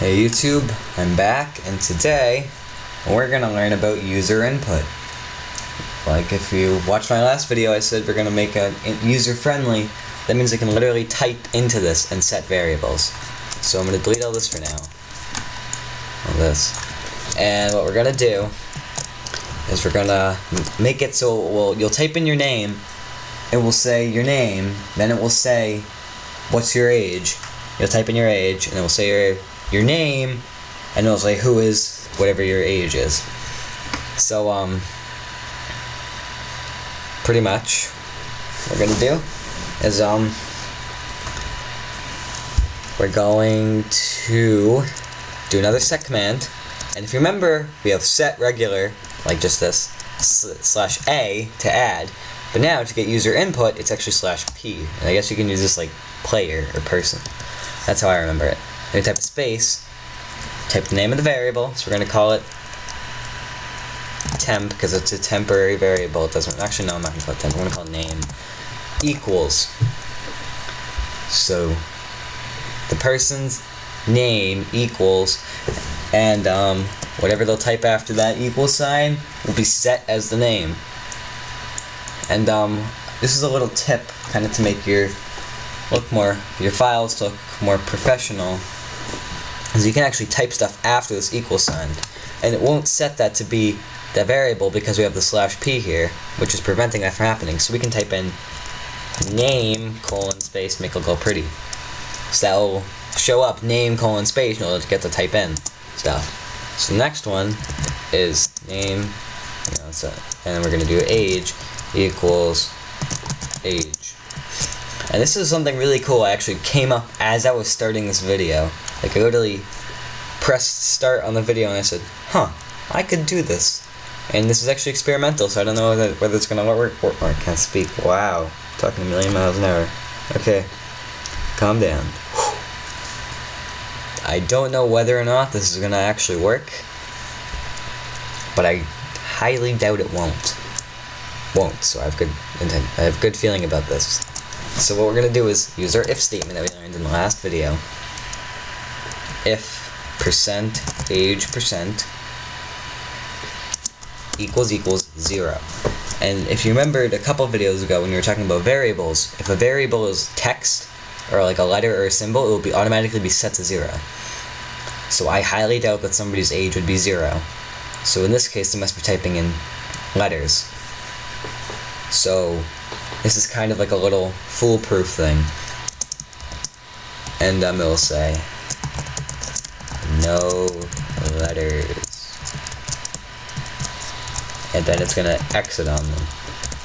Hey YouTube, I'm back, and today we're gonna learn about user input. Like if you watched my last video, I said we're gonna make it user-friendly. That means I can literally type into this and set variables. So I'm gonna delete all this for now. All this. And what we're gonna do is we're gonna make it so you'll type in your name, it will say your name, then it will say what's your age. You'll type in your age, and it will say your name, and it'll say who is whatever your age is. So pretty much what we're gonna do is we're going to do another set command, and if you remember, we have set regular, like just this, /a to add, but now to get user input it's actually /p, and I guess you can use this like player or person. That's how I remember it. Then type a space, type the name of the variable, so we're going to call it temp because it's a temporary variable. It doesn't, actually no, I'm not going to call it temp, I'm going to call it name, equals. So the person's name equals, and whatever they'll type after that equal sign will be set as the name. And this is a little tip kind of to make your files look more professional, is you can actually type stuff after this equal sign, and it won't set that to be the variable because we have the /p here, which is preventing that from happening. So we can type in name : space, make it go pretty. So that will show up name : space in order to get to type in stuff. So the next one is name, and then we're going to do age equals age. And this is something really cool. I actually came up as I was starting this video. Like I literally pressed start on the video and I said, I could do this. And this is actually experimental, so I don't know whether it's gonna work or I can't speak. Wow, talking a million miles an hour. Okay, calm down. I don't know whether or not this is gonna actually work, but I highly doubt it won't. So I have good feeling about this. So what we're going to do is use our if statement that we learned in the last video. If %age% equals 0. And if you remembered a couple videos ago when we were talking about variables, if a variable is text or like a letter or a symbol, it will automatically be set to 0. So I highly doubt that somebody's age would be 0. So in this case, they must be typing in letters. So this is kind of like a little foolproof thing. And it'll say no letters. And then it's gonna exit on them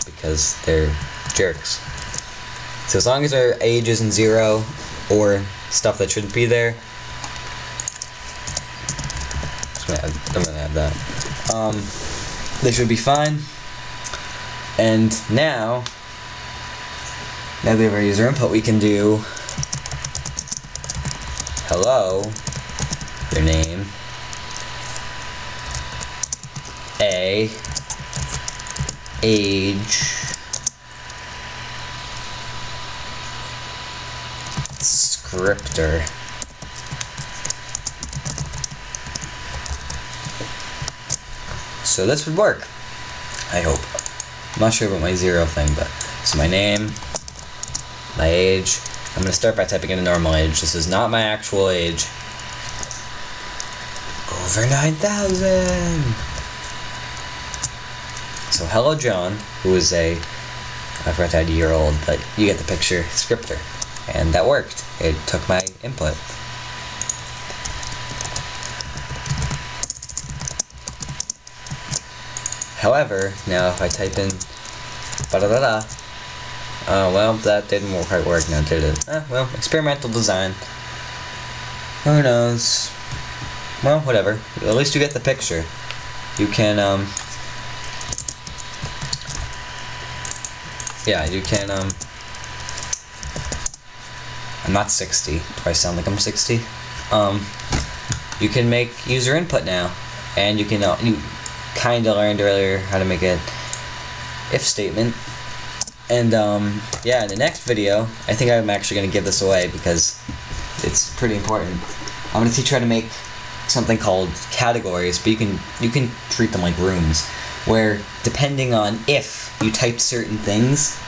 because they're jerks. So as long as their age isn't 0 or stuff that shouldn't be there, I'm gonna add that. They should be fine. And now that we have our user input, we can do hello, your name, age, descriptor, so this would work, I hope. I'm not sure about my 0 thing, but so my name, my age. I'm going to start by typing in a normal age. This is not my actual age. Over 9,000! So hello John, who is I forgot to add a year old, but you get the picture, scripter. And that worked. It took my input. However, now if I type in well, that didn't quite work now, did it? Well, experimental design. Who knows? Well, whatever. At least you get the picture. You can, I'm not 60. Do I sound like I'm 60? You can make user input now. And you can, you kind of learned earlier how to make an if statement. And yeah, in the next video, I think I'm actually going to give this away because it's pretty important. I'm going to teach you how to make something called categories, but you can treat them like rooms, where depending on if you type certain things,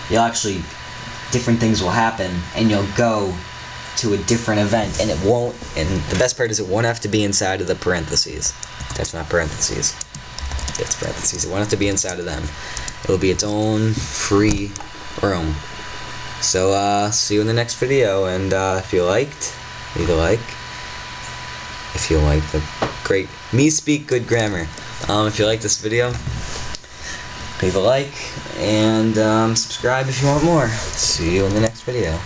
you'll actually, different things will happen, and you'll go to a different event, and it won't, and the best part is it won't have to be inside of the parentheses. That's not parentheses. It's parentheses. It won't have to be inside of them. It'll be its own free room. So, see you in the next video, and if you liked, leave a like. If you like the great me speak good grammar. If you like this video, leave a like, and subscribe if you want more. See you in the next video.